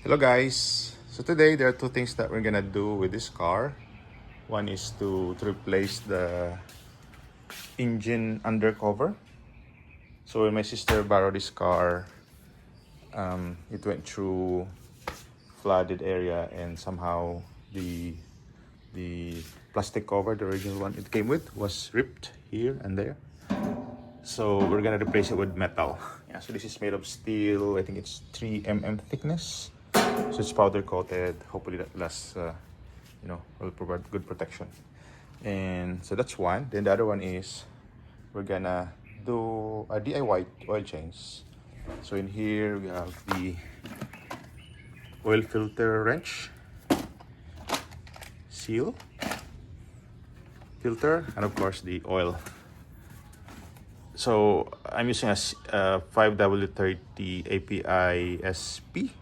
Hello guys, so today there are two things that we're gonna do with this car. One is to replace the engine undercover. So when my sister borrowed this car, it went through flooded area and somehow the plastic cover, the original one it came with, was ripped here and there. So we're gonna replace it with metal. Yeah, so this is made of steel. I think it's 3 mm thickness. So it's powder coated. Hopefully that lasts, will provide good protection. And so that's one. Then the other one is we're gonna do a DIY oil change. So in here we have the oil filter wrench, seal, filter, and of course the oil. So I'm using a 5W30 API SP.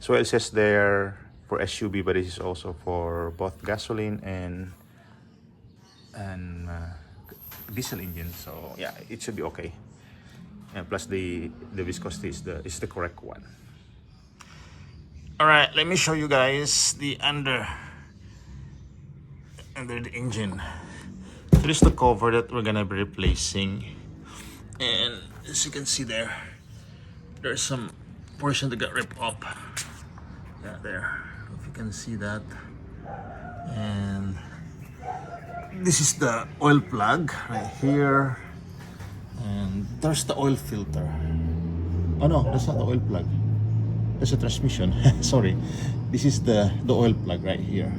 So it says there for SUV, but this is also for both gasoline and diesel engine. So yeah, it should be okay. And plus the viscosity is the correct one. All right, let me show you guys the under the engine. There is the cover that we're gonna be replacing, and as you can see there's some portion that got ripped up. Yeah, there, if you can see that. And this is the oil plug right here, and there's the oil filter. Oh no, that's not the oil plug, that's a transmission. Sorry, this is the oil plug right here.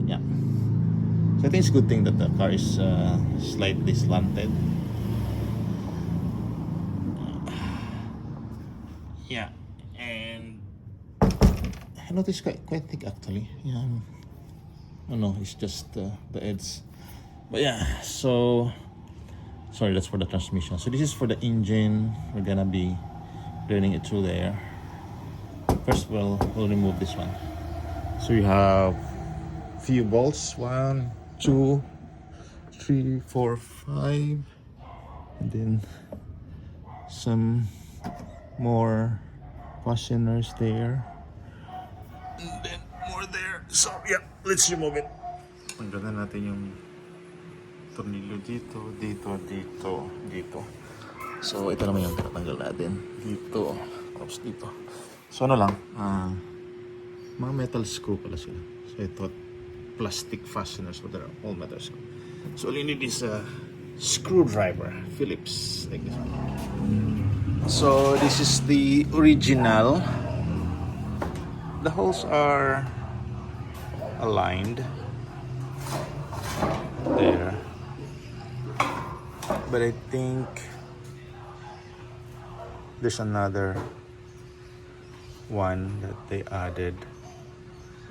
Yeah, so I think it's a good thing that the car is slightly slanted. Yeah, and I noticed quite thick actually. Yeah, oh no, it's just the edge. But yeah, so sorry, that's for the transmission. So this is for the engine. We're gonna be running it through there. First, we'll remove this one. So you have few bolts, 1, 2, 3, 4, 5, and then some more fasteners there, and then more there. So yeah, let's remove it. Tanggalan natin yung tornilyo dito, dito. So ito naman yung tinatanggal natin dito, tapos dito. So ano lang, mga metal screw pala sila. So ito plastic fasteners, so they're all metal screw. So all you need is a screwdriver, Phillips, like this one. So this is the original. The holes are aligned there, but I think there's another one that they added.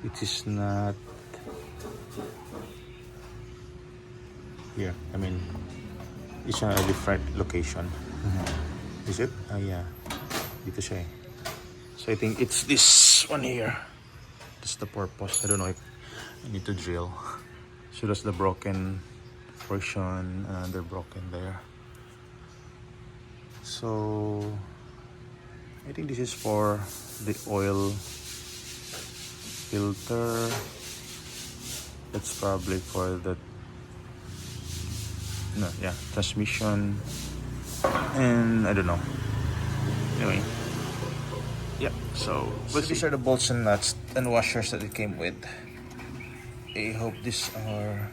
It is not here. I mean, it's a different location. Is it? Oh yeah, dito siya eh. So I think it's this one here. That's the purpose. I don't know if I need to drill. So that's the broken portion, and they're broken there. So I think this is for the oil filter. That's probably for the transmission, and I don't know. Anyway, yeah. So these are the bolts and nuts and washers that it came with. I hope these are.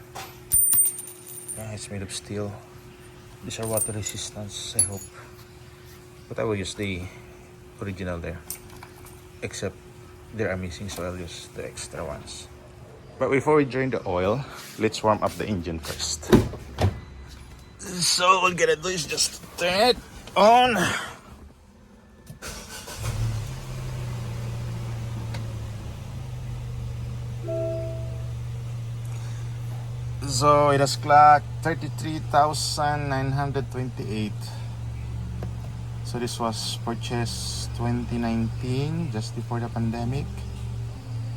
It's made of steel. These are water resistance, I hope. But I will use the original there. Except they are missing, so I'll use the extra ones. But before we drain the oil, let's warm up the engine first. So what we're gonna do is just turn it on. So it has clocked 33,928. So this was purchased 2019, just before the pandemic.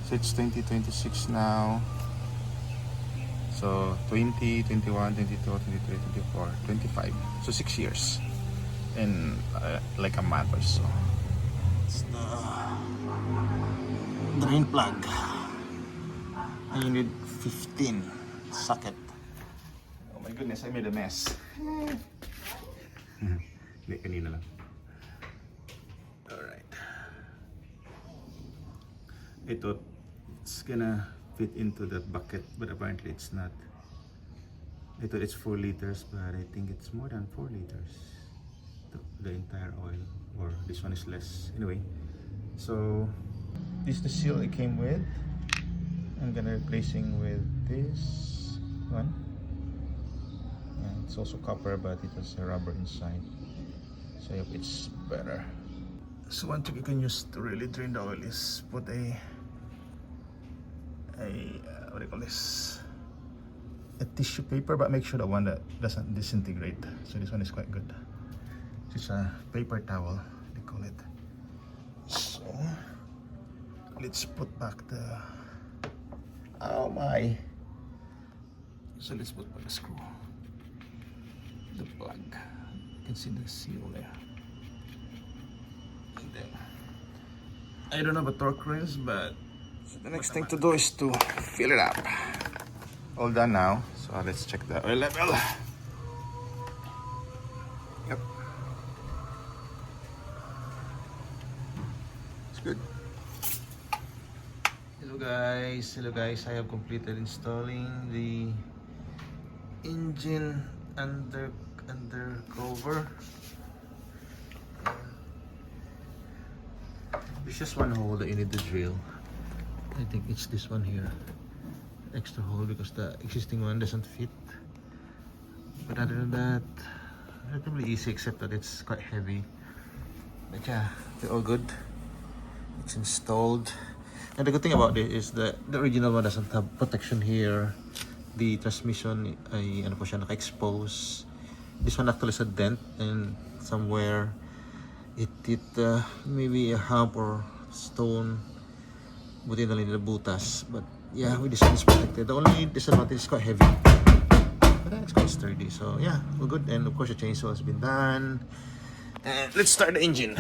So it's 2026 now. So 20, 21, 22, 23, 24, 25. So 6 years. And like a month or so. It's the drain plug. And you need 15 socket. Oh my goodness, I made a mess. Hindi, kanina lang. Alright. I thought it's gonna fit into that bucket, but apparently it's not. I thought it's 4 liters, but I think it's more than 4 liters. The entire oil, or this one is less. Anyway, so this is the seal it came with. I'm gonna replacing with this one. And it's also copper, but it has a rubber inside, so I hope it's better. So one trick you can use to really drain the oil is put a what do you call this? A tissue paper, but make sure the one that doesn't disintegrate. So this one is quite good. It's a paper towel, they call it. So let's put back the, oh my. So let's put back the screw, the plug. You can see the seal there. And then, I don't have a torque wrench, but the next thing to do is to fill it up. All done now, so let's check the oil level. Yep, it's good. Hello guys, I have completed installing the engine under cover. There's just one hole that you need to drill. I think it's this one here, extra hole, because the existing one doesn't fit. But other than that, relatively easy, except that it's quite heavy. But yeah, they're all good. It's installed. And the good thing about it is that the original one doesn't have protection here. The transmission ay ano po siya, naka-expose. This one actually has a dent, and somewhere it hit maybe a hump or stone. Buti na lang nila butas. But yeah, with this one is protected. The only disadvantage is quite heavy, but it's quite sturdy. So yeah, we're good. And of course the chainsaw has been done. And let's start the engine.